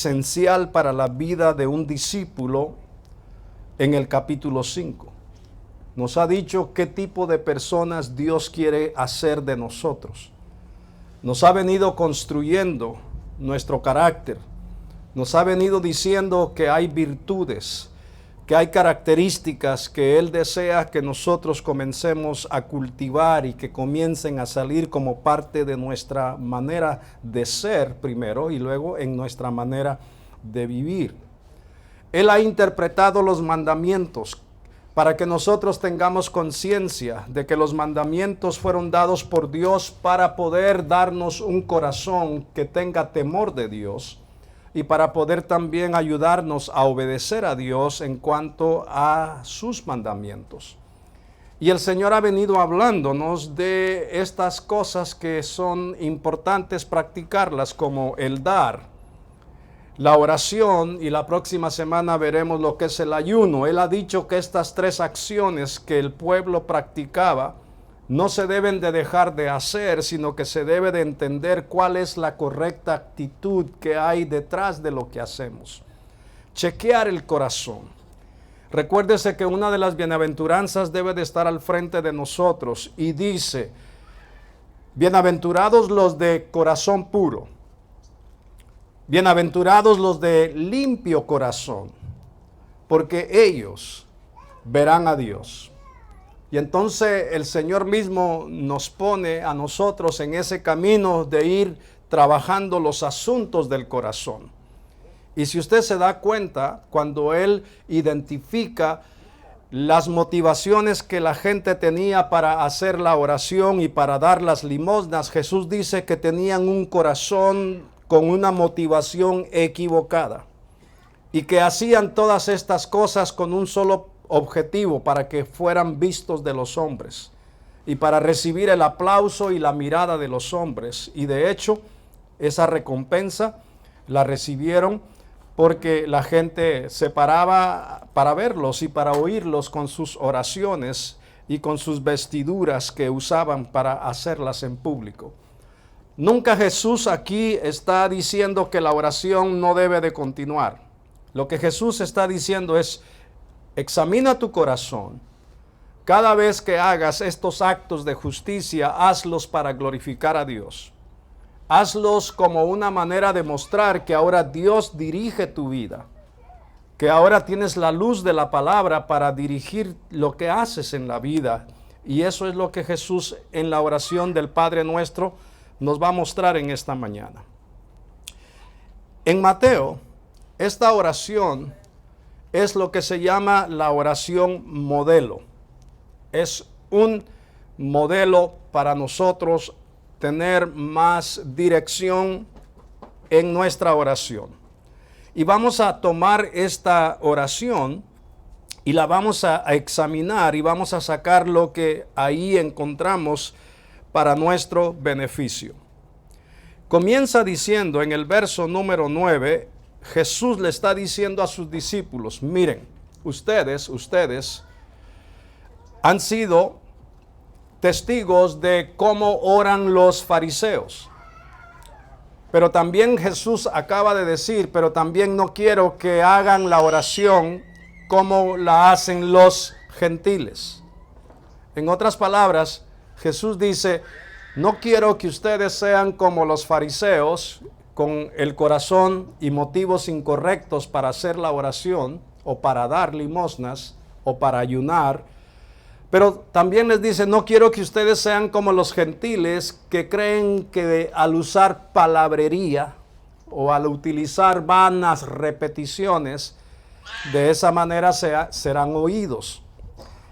esencial para la vida de un discípulo en el capítulo 5. Nos ha dicho qué tipo de personas Dios quiere hacer de nosotros. Nos ha venido construyendo nuestro carácter. Nos ha venido diciendo que hay virtudes, que hay características que Él desea que nosotros comencemos a cultivar y que comiencen a salir como parte de nuestra manera de ser primero y luego en nuestra manera de vivir. Él ha interpretado los mandamientos para que nosotros tengamos conciencia de que los mandamientos fueron dados por Dios para poder darnos un corazón que tenga temor de Dios y para poder también ayudarnos a obedecer a Dios en cuanto a sus mandamientos. Y el Señor ha venido hablándonos de estas cosas que son importantes practicarlas, como el dar, la oración, y la próxima semana veremos lo que es el ayuno. Él ha dicho que estas tres acciones que el pueblo practicaba no se deben de dejar de hacer, sino que se debe de entender cuál es la correcta actitud que hay detrás de lo que hacemos. Chequear el corazón. Recuérdese que una de las bienaventuranzas debe de estar al frente de nosotros y dice: bienaventurados los de corazón puro, bienaventurados los de limpio corazón, porque ellos verán a Dios. Y entonces el Señor mismo nos pone a nosotros en ese camino de ir trabajando los asuntos del corazón. Y si usted se da cuenta, cuando Él identifica las motivaciones que la gente tenía para hacer la oración y para dar las limosnas, Jesús dice que tenían un corazón con una motivación equivocada y que hacían todas estas cosas con un solo objetivo: para que fueran vistos de los hombres y para recibir el aplauso y la mirada de los hombres. Y de hecho, esa recompensa la recibieron porque la gente se paraba para verlos y para oírlos con sus oraciones y con sus vestiduras que usaban para hacerlas en público. Nunca Jesús aquí está diciendo que la oración no debe de continuar. Lo que Jesús está diciendo es: examina tu corazón. Cada vez que hagas estos actos de justicia, hazlos para glorificar a Dios. Hazlos como una manera de mostrar que ahora Dios dirige tu vida, que ahora tienes la luz de la palabra para dirigir lo que haces en la vida. Y eso es lo que Jesús en la oración del Padre Nuestro nos va a mostrar en esta mañana. En Mateo, esta oración es lo que se llama la oración modelo. Es un modelo para nosotros tener más dirección en nuestra oración. Y vamos a tomar esta oración y la vamos a examinar y vamos a sacar lo que ahí encontramos para nuestro beneficio. Comienza diciendo en el verso número 9, Jesús le está diciendo a sus discípulos: miren, ustedes han sido testigos de cómo oran los fariseos. Pero también Jesús acaba de decir: pero también no quiero que hagan la oración como la hacen los gentiles. En otras palabras, Jesús dice: no quiero que ustedes sean como los fariseos, con el corazón y motivos incorrectos para hacer la oración, o para dar limosnas, o para ayunar. Pero también les dice: no quiero que ustedes sean como los gentiles, que creen que al usar palabrería o al utilizar vanas repeticiones, de esa manera serán oídos.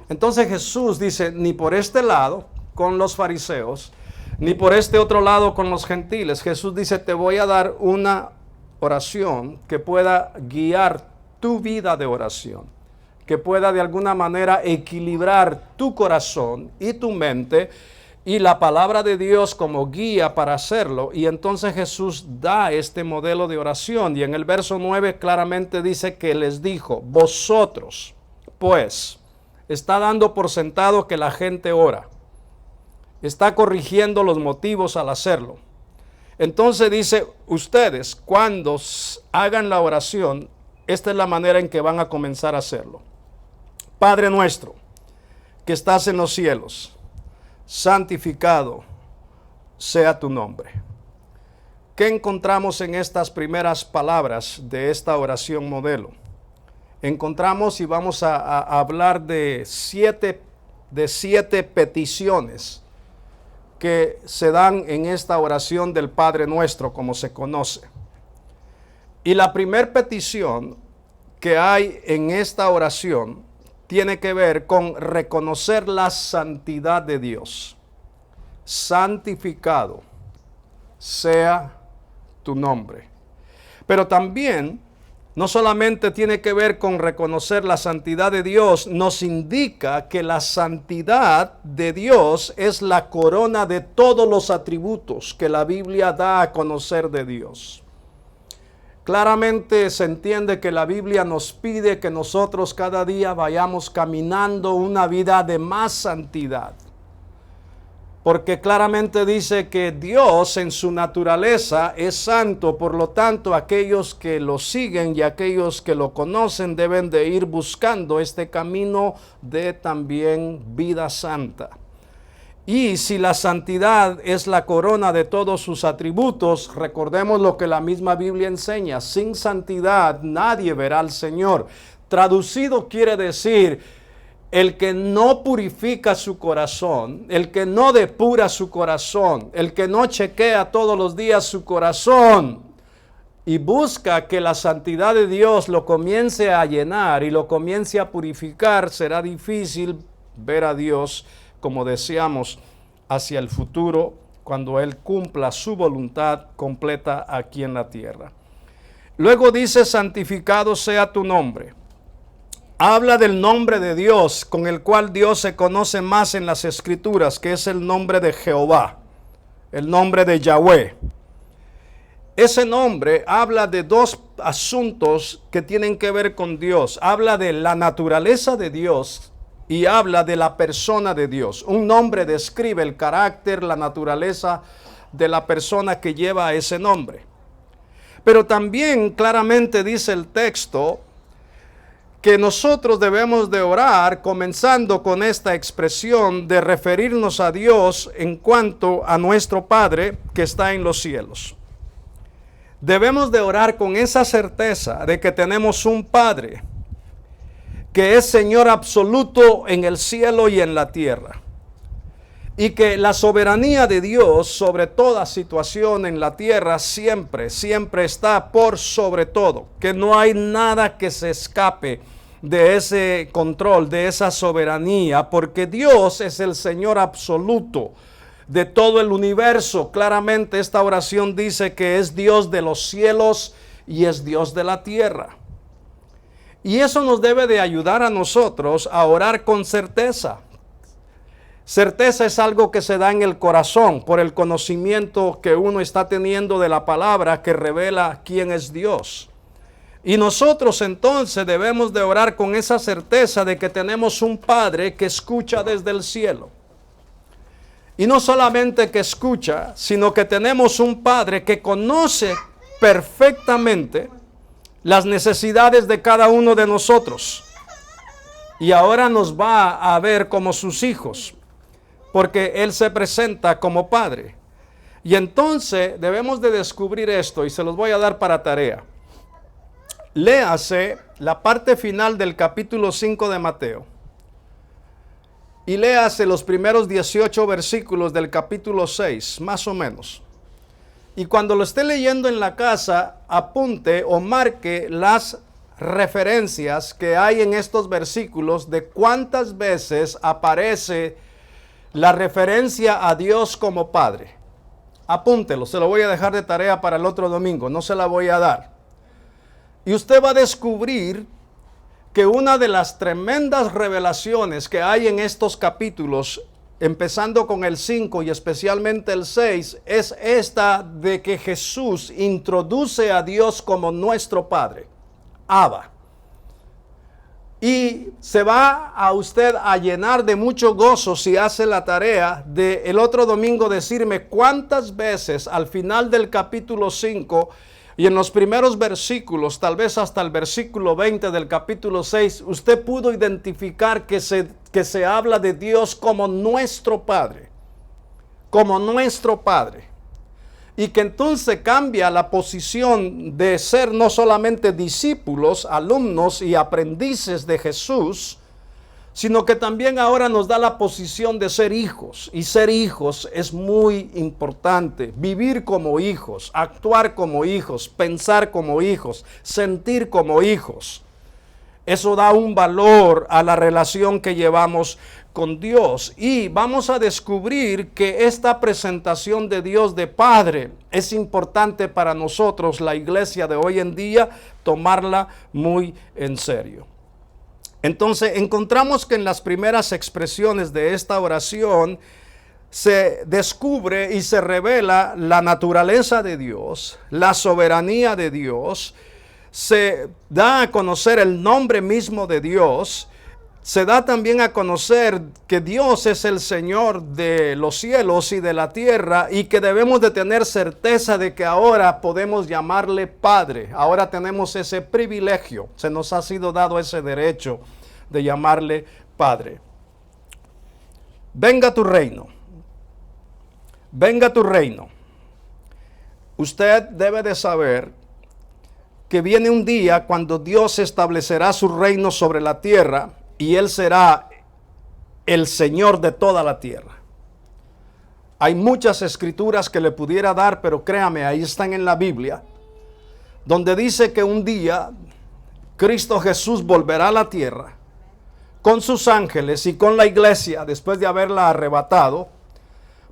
Entonces Jesús dice: ni por este lado con los fariseos, ni por este otro lado con los gentiles. Jesús dice: te voy a dar una oración que pueda guiar tu vida de oración, que pueda de alguna manera equilibrar tu corazón y tu mente y la palabra de Dios como guía para hacerlo. Y entonces Jesús da este modelo de oración, y en el verso 9 claramente dice que les dijo: vosotros, pues, está dando por sentado que la gente ora. Está corrigiendo los motivos al hacerlo. Entonces dice, ustedes cuando hagan la oración, esta es la manera en que van a comenzar a hacerlo. Padre nuestro, que estás en los cielos, santificado sea tu nombre. ¿Qué encontramos en estas primeras palabras de esta oración modelo? Encontramos y vamos a hablar de siete peticiones que se dan en esta oración del Padre Nuestro, como se conoce. Y la primera petición que hay en esta oración tiene que ver con reconocer la santidad de Dios. Santificado sea tu nombre. Pero también, no solamente tiene que ver con reconocer la santidad de Dios, nos indica que la santidad de Dios es la corona de todos los atributos que la Biblia da a conocer de Dios. Claramente se entiende que la Biblia nos pide que nosotros cada día vayamos caminando una vida de más santidad. Porque claramente dice que Dios en su naturaleza es santo, por lo tanto aquellos que lo siguen y aquellos que lo conocen deben de ir buscando este camino de también vida santa. Y si la santidad es la corona de todos sus atributos, recordemos lo que la misma Biblia enseña: sin santidad nadie verá al Señor. Traducido quiere decir, el que no purifica su corazón, el que no depura su corazón, el que no chequea todos los días su corazón y busca que la santidad de Dios lo comience a llenar y lo comience a purificar, será difícil ver a Dios, como decíamos, hacia el futuro, cuando Él cumpla su voluntad completa aquí en la tierra. Luego dice, santificado sea tu nombre. Habla del nombre de Dios, con el cual Dios se conoce más en las Escrituras, que es el nombre de Jehová, el nombre de Yahweh. Ese nombre habla de dos asuntos que tienen que ver con Dios. Habla de la naturaleza de Dios y habla de la persona de Dios. Un nombre describe el carácter, la naturaleza de la persona que lleva ese nombre. Pero también claramente dice el texto que nosotros debemos de orar comenzando con esta expresión de referirnos a Dios en cuanto a nuestro Padre que está en los cielos. Debemos de orar con esa certeza de que tenemos un Padre que es Señor absoluto en el cielo y en la tierra. Y que la soberanía de Dios sobre toda situación en la tierra siempre está por sobre todo. Que no hay nada que se escape de ese control, de esa soberanía, porque Dios es el Señor absoluto de todo el universo. Claramente esta oración dice que es Dios de los cielos y es Dios de la tierra. Y eso nos debe de ayudar a nosotros a orar con certeza. Certeza es algo que se da en el corazón por el conocimiento que uno está teniendo de la palabra que revela quién es Dios. Y nosotros entonces debemos de orar con esa certeza de que tenemos un Padre que escucha desde el cielo. Y no solamente que escucha, sino que tenemos un Padre que conoce perfectamente las necesidades de cada uno de nosotros. Y ahora nos va a ver como sus hijos, porque Él se presenta como Padre. Y entonces debemos de descubrir esto, y se los voy a dar para tarea. Léase la parte final del capítulo 5 de Mateo. Y léase los primeros 18 versículos del capítulo 6, más o menos. Y cuando lo esté leyendo en la casa, apunte o marque las referencias que hay en estos versículos de cuántas veces aparece la referencia a Dios como Padre. Apúntelo, se lo voy a dejar de tarea para el otro domingo, no se la voy a dar. Y usted va a descubrir que una de las tremendas revelaciones que hay en estos capítulos, empezando con el 5 y especialmente el 6, es esta de que Jesús introduce a Dios como nuestro Padre, Abba. Y se va a usted a llenar de mucho gozo si hace la tarea de el otro domingo decirme cuántas veces al final del capítulo 5 y en los primeros versículos, tal vez hasta el versículo 20 del capítulo 6, usted pudo identificar que se habla de Dios como nuestro Padre. Como nuestro Padre. Y que entonces cambia la posición de ser no solamente discípulos, alumnos y aprendices de Jesús, sino que también ahora nos da la posición de ser hijos. Y ser hijos es muy importante. Vivir como hijos, actuar como hijos, pensar como hijos, sentir como hijos. Eso da un valor a la relación que llevamos con Dios. Y vamos a descubrir que esta presentación de Dios de Padre es importante para nosotros, la iglesia de hoy en día, tomarla muy en serio. Entonces encontramos que en las primeras expresiones de esta oración se descubre y se revela la naturaleza de Dios, la soberanía de Dios, se da a conocer el nombre mismo de Dios, se da también a conocer que Dios es el Señor de los cielos y de la tierra y que debemos de tener certeza de que ahora podemos llamarle Padre. Ahora tenemos ese privilegio, se nos ha sido dado ese derecho de llamarle Padre. Venga tu reino, venga tu reino. Usted debe de saber que viene un día cuando Dios establecerá su reino sobre la tierra y Él será el Señor de toda la tierra. Hay muchas escrituras que le pudiera dar, pero créame, ahí están en la Biblia, donde dice que un día Cristo Jesús volverá a la tierra con sus ángeles y con la iglesia después de haberla arrebatado,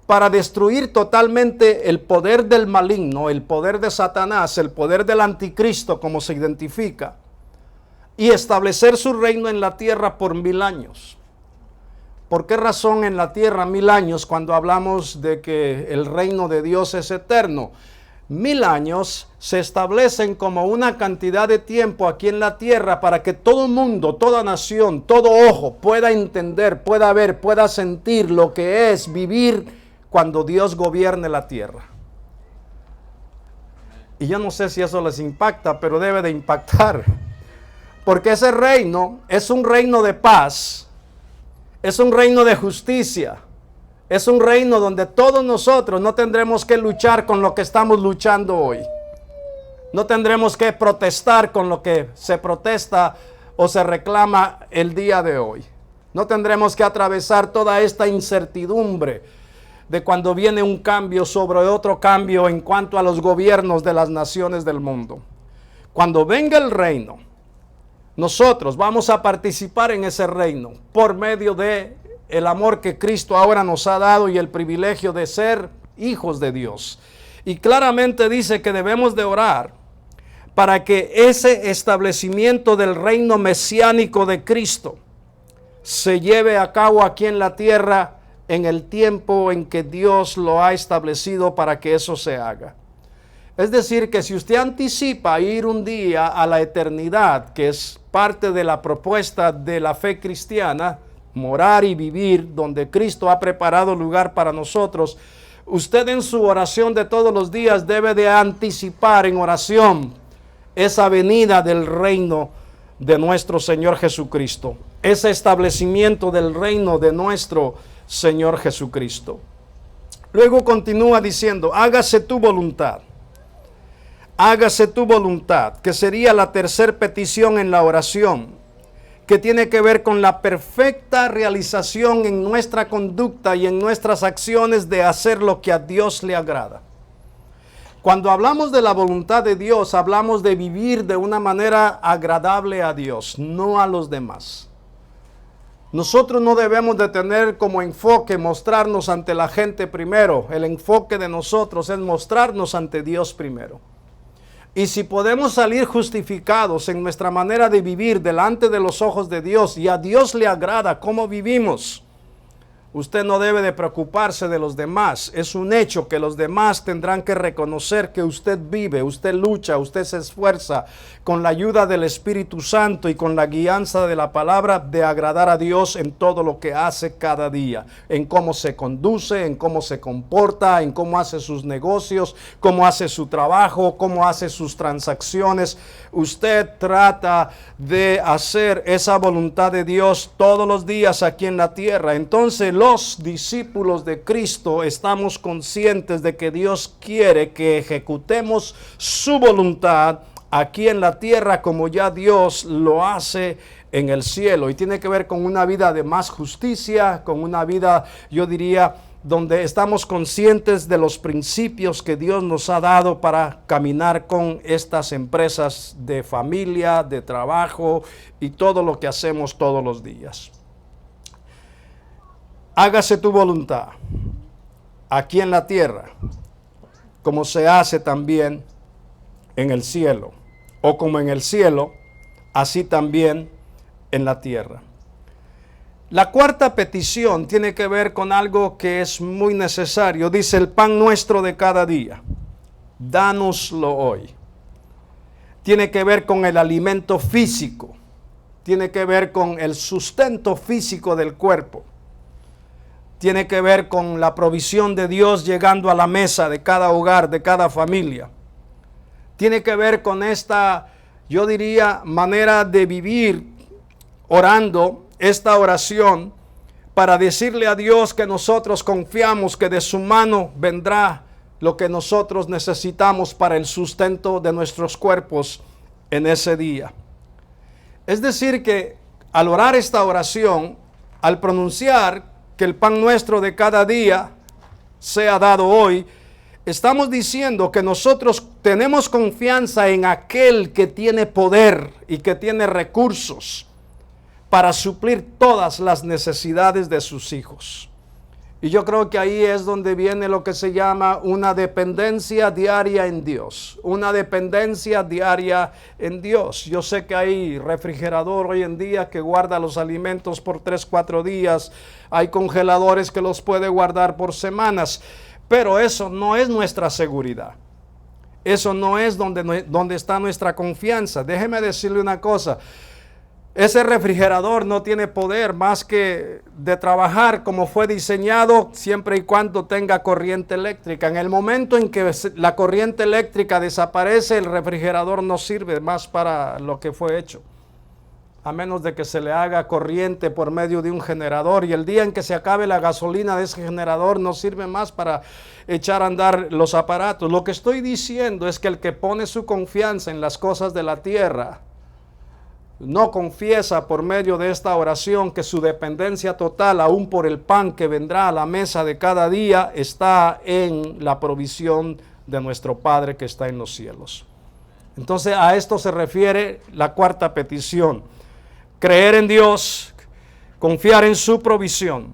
para destruir totalmente el poder del maligno, el poder de Satanás, el poder del anticristo como se identifica, y establecer su reino en la tierra por 1000 años. ¿Por qué razón en la tierra 1000 años cuando hablamos de que el reino de Dios es eterno? 1000 años se establecen como una cantidad de tiempo aquí en la tierra para que todo mundo, toda nación, todo ojo pueda entender, pueda ver, pueda sentir lo que es vivir cuando Dios gobierne la tierra. Y yo no sé si eso les impacta, pero debe de impactar. Porque ese reino es un reino de paz, es un reino de justicia, es un reino donde todos nosotros no tendremos que luchar con lo que estamos luchando hoy. No tendremos que protestar con lo que se protesta o se reclama el día de hoy. No tendremos que atravesar toda esta incertidumbre de cuando viene un cambio sobre otro cambio en cuanto a los gobiernos de las naciones del mundo. Cuando venga el reino, nosotros vamos a participar en ese reino por medio de el amor que Cristo ahora nos ha dado y el privilegio de ser hijos de Dios. Y claramente dice que debemos de orar para que ese establecimiento del reino mesiánico de Cristo se lleve a cabo aquí en la tierra en el tiempo en que Dios lo ha establecido para que eso se haga. Es decir, que si usted anticipa ir un día a la eternidad, que es parte de la propuesta de la fe cristiana, morar y vivir donde Cristo ha preparado lugar para nosotros, usted en su oración de todos los días debe de anticipar en oración esa venida del reino de nuestro Señor Jesucristo, ese establecimiento del reino de nuestro Señor Jesucristo. Luego continúa diciendo, hágase tu voluntad. Hágase tu voluntad, que sería la tercera petición en la oración, que tiene que ver con la perfecta realización en nuestra conducta y en nuestras acciones de hacer lo que a Dios le agrada. Cuando hablamos de la voluntad de Dios, hablamos de vivir de una manera agradable a Dios, no a los demás. Nosotros no debemos de tener como enfoque mostrarnos ante la gente primero. El enfoque de nosotros es mostrarnos ante Dios primero. Y si podemos salir justificados en nuestra manera de vivir delante de los ojos de Dios y a Dios le agrada cómo vivimos, Usted no debe de preocuparse de los demás. Es un hecho que los demás tendrán que reconocer que usted vive, usted lucha, usted se esfuerza con la ayuda del Espíritu Santo y con la guianza de la palabra de agradar a Dios en todo lo que hace cada día. En cómo se conduce, en cómo se comporta, en cómo hace sus negocios, cómo hace su trabajo, cómo hace sus transacciones. Usted trata de hacer esa voluntad de Dios todos los días aquí en la tierra. Entonces los discípulos de Cristo estamos conscientes de que Dios quiere que ejecutemos su voluntad aquí en la tierra como ya Dios lo hace en el cielo. Y tiene que ver con una vida de más justicia, con una vida, yo diría, donde estamos conscientes de los principios que Dios nos ha dado para caminar con estas empresas de familia, de trabajo y todo lo que hacemos todos los días. Hágase tu voluntad aquí en la tierra, como se hace también en el cielo, o como en el cielo, así también en la tierra. La cuarta petición tiene que ver con algo que es muy necesario. Dice: el pan nuestro de cada día, dánoslo hoy. Tiene que ver con el alimento físico, tiene que ver con el sustento físico del cuerpo. Tiene que ver con la provisión de Dios llegando a la mesa de cada hogar, de cada familia. Tiene que ver con esta, yo diría, manera de vivir orando esta oración para decirle a Dios que nosotros confiamos que de su mano vendrá lo que nosotros necesitamos para el sustento de nuestros cuerpos en ese día. Es decir que al orar esta oración, al pronunciar que el pan nuestro de cada día sea dado hoy, estamos diciendo que nosotros tenemos confianza en aquel que tiene poder y que tiene recursos para suplir todas las necesidades de sus hijos. Y yo creo que ahí es donde viene lo que se llama una dependencia diaria en Dios. Una dependencia diaria en Dios. Yo sé que hay refrigerador hoy en día que guarda los alimentos por 3-4 días. Hay congeladores que los puede guardar por semanas. Pero eso no es nuestra seguridad. Eso no es donde está nuestra confianza. Déjeme decirle una cosa. Ese refrigerador no tiene poder más que de trabajar como fue diseñado siempre y cuando tenga corriente eléctrica. En el momento en que la corriente eléctrica desaparece, el refrigerador no sirve más para lo que fue hecho. A menos de que se le haga corriente por medio de un generador. Y el día en que se acabe la gasolina de ese generador no sirve más para echar a andar los aparatos. Lo que estoy diciendo es que el que pone su confianza en las cosas de la tierra no confiesa por medio de esta oración que su dependencia total, aún por el pan que vendrá a la mesa de cada día, está en la provisión de nuestro Padre que está en los cielos. Entonces a esto se refiere la cuarta petición: creer en Dios, confiar en su provisión.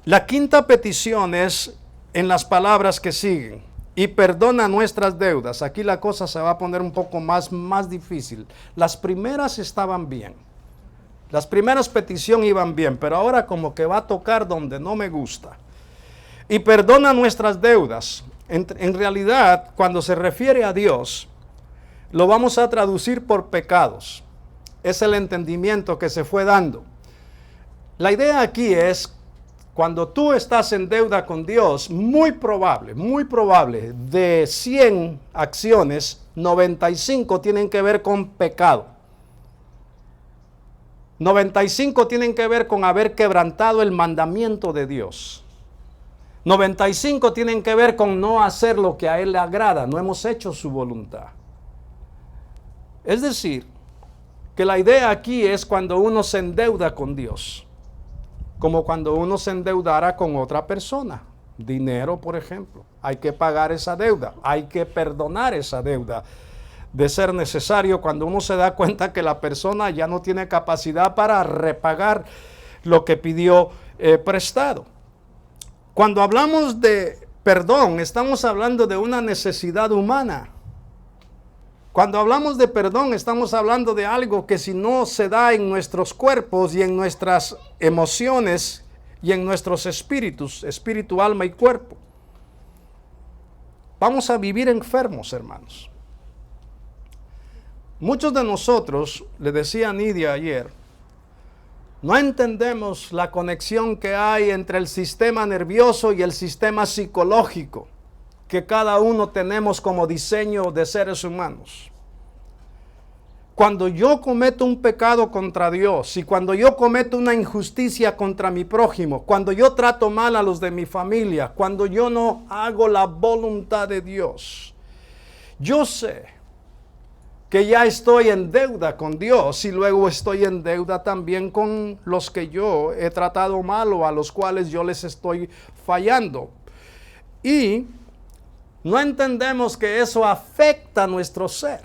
La quinta petición es en las palabras que siguen: y perdona nuestras deudas. Aquí la cosa se va a poner un poco más difícil. Las primeras estaban bien. Las primeras peticiones iban bien, pero ahora como que va a tocar donde no me gusta. Y perdona nuestras deudas. En realidad, cuando se refiere a Dios, lo vamos a traducir por pecados. Es el entendimiento que se fue dando. La idea aquí es: cuando tú estás en deuda con Dios, muy probable, de 100 acciones, 95 tienen que ver con pecado. 95 tienen que ver con haber quebrantado el mandamiento de Dios. 95 tienen que ver con no hacer lo que a Él le agrada, no hemos hecho su voluntad. Es decir, que la idea aquí es cuando uno se endeuda con Dios, como cuando uno se endeudara con otra persona, dinero por ejemplo. Hay que pagar esa deuda, hay que perdonar esa deuda, de ser necesario, cuando uno se da cuenta que la persona ya no tiene capacidad para repagar lo que pidió prestado. Cuando hablamos de perdón, estamos hablando de una necesidad humana. Cuando hablamos de perdón, estamos hablando de algo que si no se da en nuestros cuerpos y en nuestras emociones y en nuestros espíritus, espíritu, alma y cuerpo. Vamos a vivir enfermos, hermanos. Muchos de nosotros, le decía a Nidia ayer, no entendemos la conexión que hay entre el sistema nervioso y el sistema psicológico que cada uno tenemos como diseño de seres humanos. Cuando yo cometo un pecado contra Dios y cuando yo cometo una injusticia contra mi prójimo, cuando yo trato mal a los de mi familia, cuando yo no hago la voluntad de Dios, yo sé que ya estoy en deuda con Dios y luego estoy en deuda también con los que yo he tratado mal o a los cuales yo les estoy fallando. Y no entendemos que eso afecta a nuestro ser.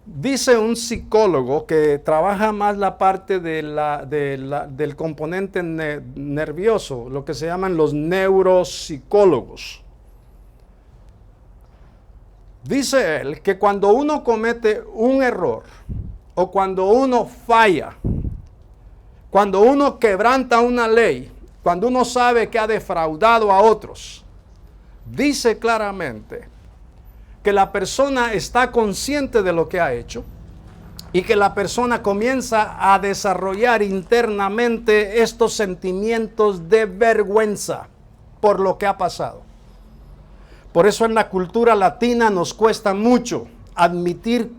Dice un psicólogo que trabaja más la parte del componente nervioso, lo que se llaman los neuropsicólogos. Dice él que cuando uno comete un error o cuando uno falla, cuando uno quebranta una ley, cuando uno sabe que ha defraudado a otros, dice claramente que la persona está consciente de lo que ha hecho y que la persona comienza a desarrollar internamente estos sentimientos de vergüenza por lo que ha pasado. Por eso en la cultura latina nos cuesta mucho admitir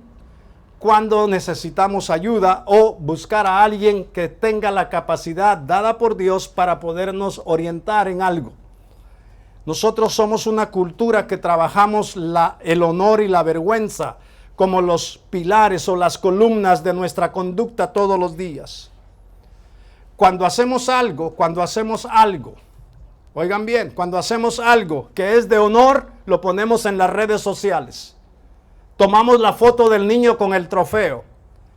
cuando necesitamos ayuda o buscar a alguien que tenga la capacidad dada por Dios para podernos orientar en algo. Nosotros somos una cultura que trabajamos el honor y la vergüenza como los pilares o las columnas de nuestra conducta todos los días. Cuando hacemos algo, oigan bien, cuando hacemos algo que es de honor, lo ponemos en las redes sociales. Tomamos la foto del niño con el trofeo.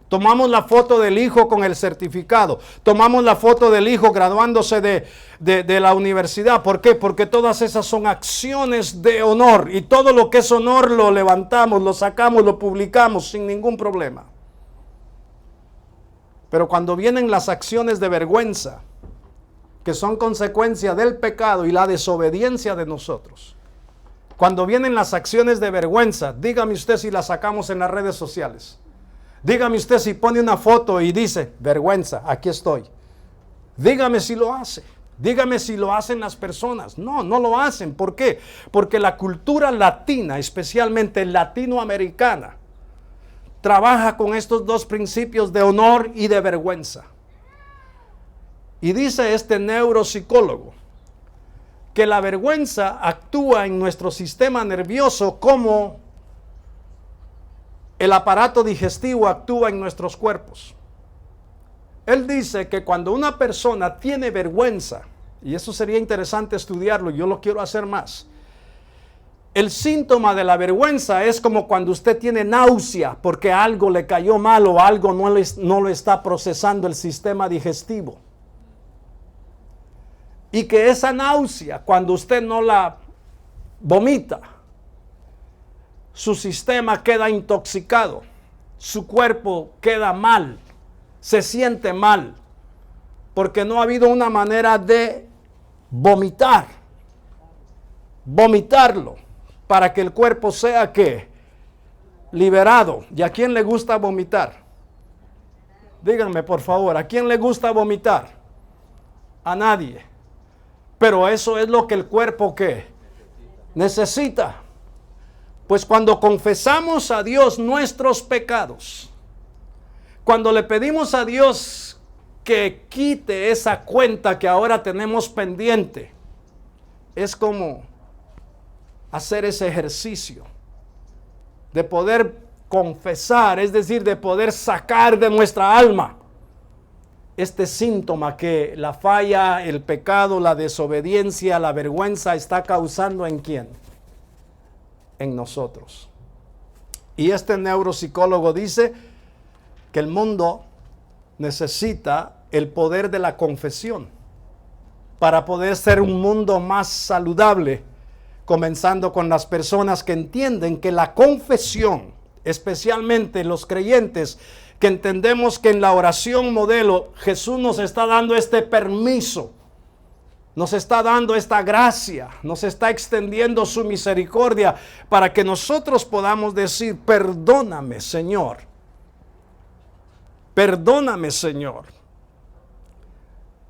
Tomamos la foto del hijo con el certificado. Tomamos la foto del hijo graduándose de la universidad. ¿Por qué? Porque todas esas son acciones de honor. Y todo lo que es honor lo levantamos, lo sacamos, lo publicamos sin ningún problema. Pero cuando vienen las acciones de vergüenza, que son consecuencia del pecado y la desobediencia de nosotros. Cuando vienen las acciones de vergüenza, dígame usted si las sacamos en las redes sociales. Dígame usted si pone una foto y dice, vergüenza, aquí estoy. Dígame si lo hace. Dígame si lo hacen las personas. No, no lo hacen. ¿Por qué? Porque la cultura latina, especialmente latinoamericana, trabaja con estos dos principios de honor y de vergüenza. Y dice este neuropsicólogo que la vergüenza actúa en nuestro sistema nervioso como el aparato digestivo actúa en nuestros cuerpos. Él dice que cuando una persona tiene vergüenza, y eso sería interesante estudiarlo, yo lo quiero hacer más. El síntoma de la vergüenza es como cuando usted tiene náusea porque algo le cayó mal o algo no lo está procesando el sistema digestivo. Y que esa náusea, cuando usted no la vomita, su sistema queda intoxicado, su cuerpo queda mal, se siente mal, porque no ha habido una manera de vomitarlo, para que el cuerpo sea ¿qué? Liberado. ¿Y a quién le gusta vomitar? Díganme por favor, ¿a quién le gusta vomitar? A nadie. Pero eso es lo que el cuerpo ¿qué? Necesita. Pues cuando confesamos a Dios nuestros pecados, cuando le pedimos a Dios que quite esa cuenta que ahora tenemos pendiente, es como hacer ese ejercicio de poder confesar, es decir, de poder sacar de nuestra alma este síntoma que la falla, el pecado, la desobediencia, la vergüenza está causando ¿en quién? En nosotros. Y este neuropsicólogo dice que el mundo necesita el poder de la confesión para poder ser un mundo más saludable, comenzando con las personas que entienden que la confesión, especialmente los creyentes que entendemos que en la oración modelo Jesús nos está dando este permiso, nos está dando esta gracia, nos está extendiendo su misericordia para que nosotros podamos decir: perdóname, Señor. Perdóname, Señor,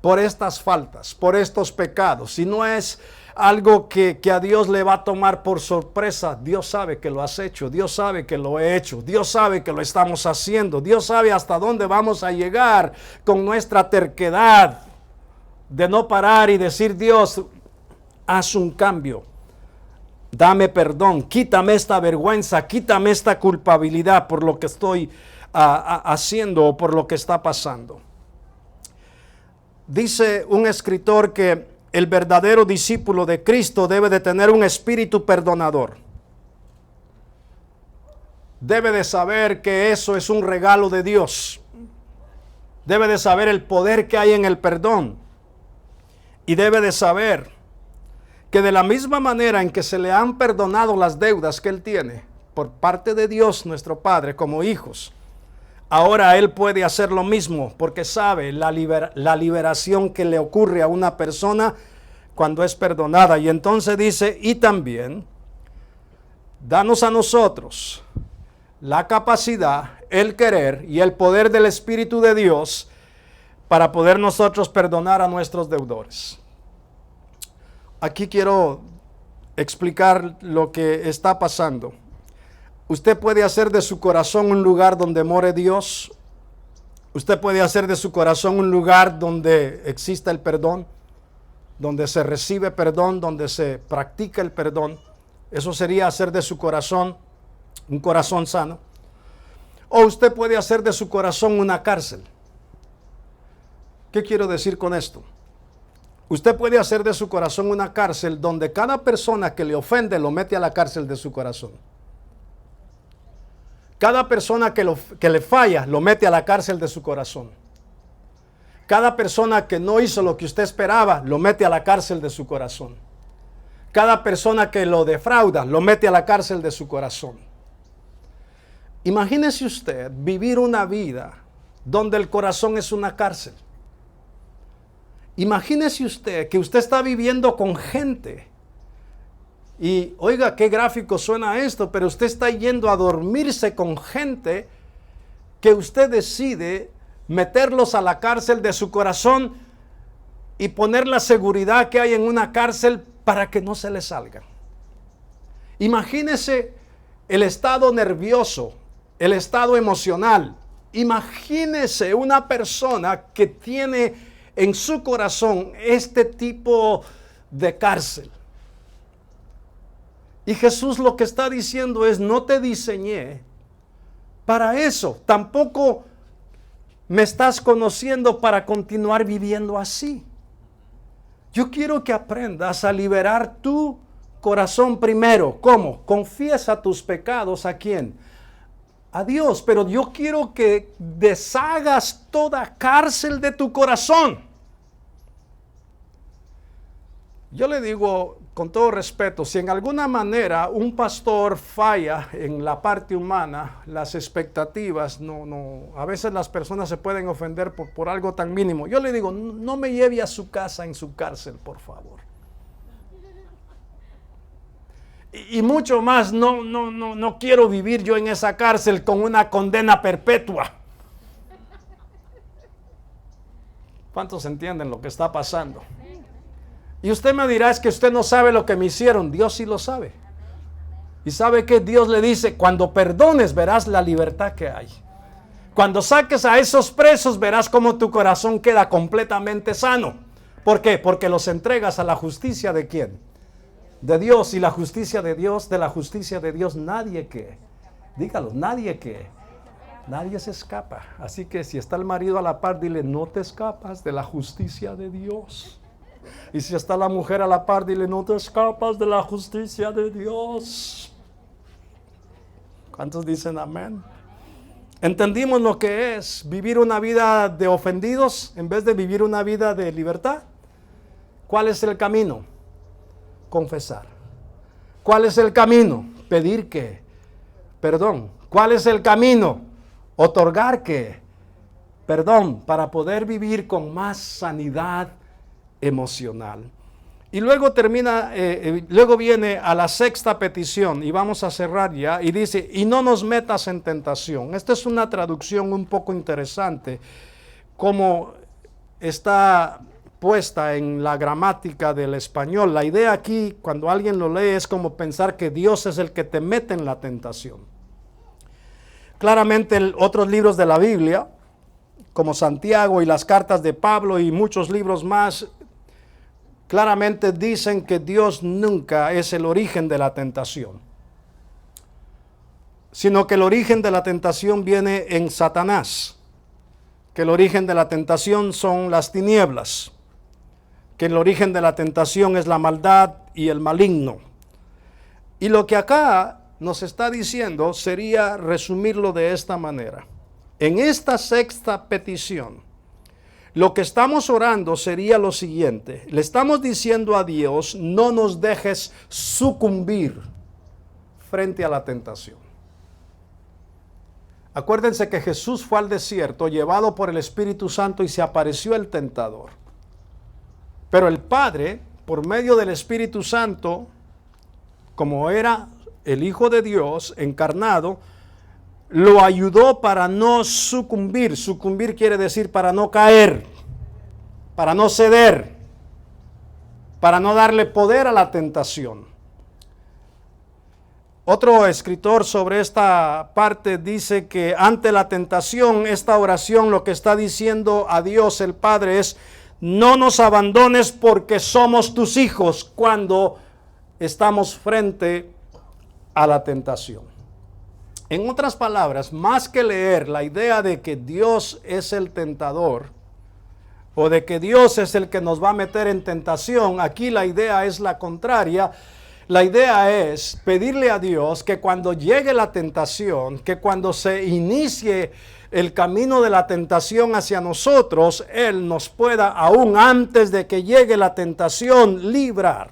por estas faltas, por estos pecados. Si no es algo que a Dios le va a tomar por sorpresa, Dios sabe que lo has hecho, Dios sabe que lo he hecho, Dios sabe que lo estamos haciendo, Dios sabe hasta dónde vamos a llegar con nuestra terquedad de no parar y decir: Dios, haz un cambio, dame perdón, quítame esta vergüenza, quítame esta culpabilidad por lo que estoy haciendo o por lo que está pasando. Dice un escritor que el verdadero discípulo de Cristo debe de tener un espíritu perdonador. Debe de saber que eso es un regalo de Dios. Debe de saber el poder que hay en el perdón. Y debe de saber que de la misma manera en que se le han perdonado las deudas que él tiene por parte de Dios nuestro Padre como hijos, ahora él puede hacer lo mismo, porque sabe la liberación que le ocurre a una persona cuando es perdonada. Y entonces dice: y también danos a nosotros la capacidad, el querer y el poder del Espíritu de Dios para poder nosotros perdonar a nuestros deudores. Aquí quiero explicar lo que está pasando. Usted puede hacer de su corazón un lugar donde more Dios. Usted puede hacer de su corazón un lugar donde exista el perdón, donde se recibe perdón, donde se practica el perdón. Eso sería hacer de su corazón un corazón sano. O usted puede hacer de su corazón una cárcel. ¿Qué quiero decir con esto? Usted puede hacer de su corazón una cárcel donde cada persona que le ofende lo mete a la cárcel de su corazón. Cada persona que le falla lo mete a la cárcel de su corazón. Cada persona que no hizo lo que usted esperaba lo mete a la cárcel de su corazón. Cada persona que lo defrauda lo mete a la cárcel de su corazón. Imagínese usted vivir una vida donde el corazón es una cárcel. Imagínese usted que usted está viviendo con gente. Y oiga, qué gráfico suena esto, pero usted está yendo a dormirse con gente que usted decide meterlos a la cárcel de su corazón y poner la seguridad que hay en una cárcel para que no se les salgan. Imagínese el estado nervioso, el estado emocional. Imagínese una persona que tiene en su corazón este tipo de cárcel. Y Jesús lo que está diciendo es: no te diseñé para eso. Tampoco me estás conociendo para continuar viviendo así. Yo quiero que aprendas a liberar tu corazón primero. ¿Cómo? Confiesa tus pecados. ¿A quién? A Dios. Pero yo quiero que deshagas toda cárcel de tu corazón. Yo le digo con todo respeto, si en alguna manera un pastor falla en la parte humana, las expectativas, a veces las personas se pueden ofender por algo tan mínimo. Yo le digo: no me lleve a su casa en su cárcel, por favor. Y mucho más, no quiero vivir yo en esa cárcel con una condena perpetua. ¿Cuántos entienden lo que está pasando? Y usted me dirá: es que usted no sabe lo que me hicieron. Dios sí lo sabe. Y sabe que Dios le dice: cuando perdones verás la libertad que hay. Cuando saques a esos presos verás cómo tu corazón queda completamente sano. ¿Por qué? Porque los entregas a la justicia ¿de quién? De Dios. Y la justicia de Dios, nadie que. Dígalo, nadie que. Nadie se escapa. Así que si está el marido a la par, dile: no te escapas de la justicia de Dios. Y si está la mujer a la par, dile: no te escapas de la justicia de Dios. ¿Cuántos dicen amén? ¿Entendimos lo que es vivir una vida de ofendidos en vez de vivir una vida de libertad? ¿Cuál es el camino? Confesar. ¿Cuál es el camino? Pedir que perdón. ¿Cuál es el camino? Otorgar ¿qué? Perdón, para poder vivir con más sanidad emocional. Y luego luego viene a la sexta petición, y vamos a cerrar ya, y dice, y no nos metas en tentación. Esta es una traducción un poco interesante, como está puesta en la gramática del español. La idea aquí, cuando alguien lo lee, es como pensar que Dios es el que te mete en la tentación. Claramente, otros libros de la Biblia, como Santiago y las cartas de Pablo y muchos libros más, claramente dicen que Dios nunca es el origen de la tentación, sino que el origen de la tentación viene en Satanás, que el origen de la tentación son las tinieblas, que el origen de la tentación es la maldad y el maligno. Y lo que acá nos está diciendo sería resumirlo de esta manera. En esta sexta petición, lo que estamos orando sería lo siguiente. Le estamos diciendo a Dios, no nos dejes sucumbir frente a la tentación. Acuérdense que Jesús fue al desierto llevado por el Espíritu Santo y se apareció el tentador. Pero el Padre, por medio del Espíritu Santo, como era el Hijo de Dios encarnado, lo ayudó para no sucumbir. Sucumbir quiere decir para no caer, para no ceder, para no darle poder a la tentación. Otro escritor sobre esta parte dice que ante la tentación, esta oración lo que está diciendo a Dios el Padre es, no nos abandones porque somos tus hijos cuando estamos frente a la tentación. En otras palabras, más que leer la idea de que Dios es el tentador o de que Dios es el que nos va a meter en tentación, aquí la idea es la contraria. La idea es pedirle a Dios que cuando llegue la tentación, que cuando se inicie el camino de la tentación hacia nosotros, Él nos pueda, aún antes de que llegue la tentación, librar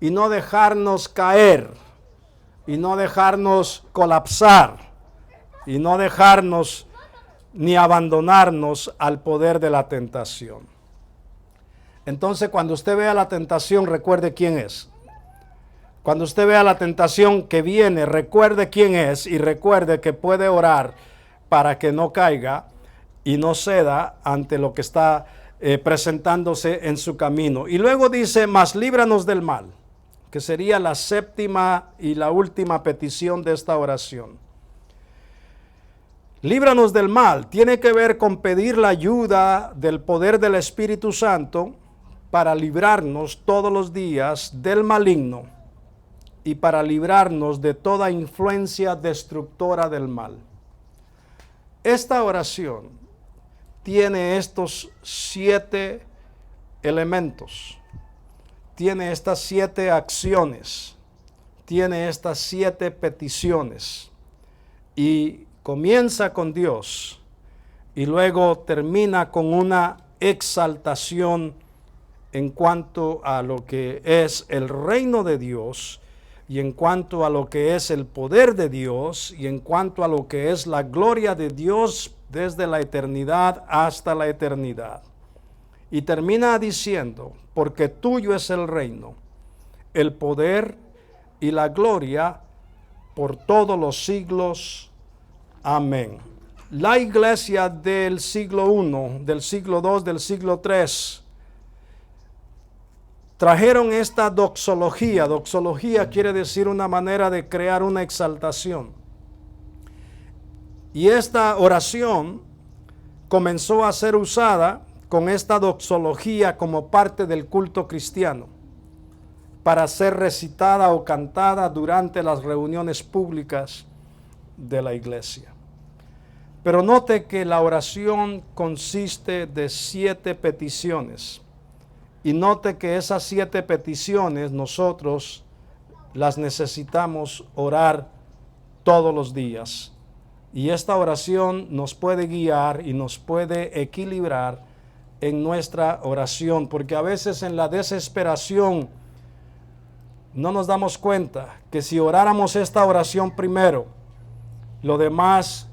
y no dejarnos caer, y no dejarnos colapsar, y no dejarnos ni abandonarnos al poder de la tentación. Entonces, cuando usted vea la tentación, recuerde quién es. Cuando usted vea la tentación que viene, recuerde quién es y recuerde que puede orar para que no caiga y no ceda ante lo que está presentándose en su camino. Y luego dice, mas líbranos del mal, que sería la séptima y la última petición de esta oración. Líbranos del mal tiene que ver con pedir la ayuda del poder del Espíritu Santo para librarnos todos los días del maligno y para librarnos de toda influencia destructora del mal. Esta oración tiene estos 7 elementos, tiene estas 7 acciones, tiene estas 7 peticiones y comienza con Dios y luego termina con una exaltación en cuanto a lo que es el reino de Dios y en cuanto a lo que es el poder de Dios y en cuanto a lo que es la gloria de Dios desde la eternidad hasta la eternidad. Y termina diciendo, porque tuyo es el reino, el poder y la gloria por todos los siglos. Amén. La iglesia del siglo I, del siglo II, del siglo III, trajeron esta doxología. Doxología quiere decir una manera de crear una exaltación. Y esta oración comenzó a ser usada con esta doxología como parte del culto cristiano, para ser recitada o cantada durante las reuniones públicas de la iglesia. Pero note que la oración consiste de 7 peticiones. Y note que esas 7 peticiones nosotros las necesitamos orar todos los días. Y esta oración nos puede guiar y nos puede equilibrar en nuestra oración, porque a veces en la desesperación no nos damos cuenta que si oráramos esta oración primero, lo demás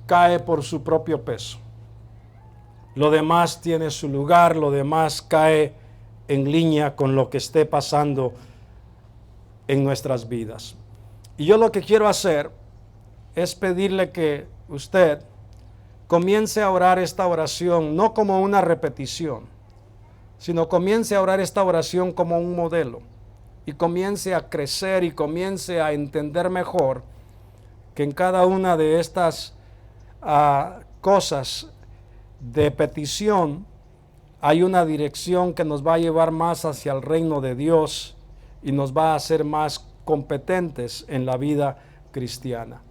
cae por su propio peso. Lo demás tiene su lugar, lo demás cae en línea con lo que esté pasando en nuestras vidas. Y yo lo que quiero hacer es pedirle que usted comience a orar esta oración no como una repetición, sino comience a orar esta oración como un modelo y comience a crecer y comience a entender mejor que en cada una de estas cosas de petición hay una dirección que nos va a llevar más hacia el reino de Dios y nos va a hacer más competentes en la vida cristiana.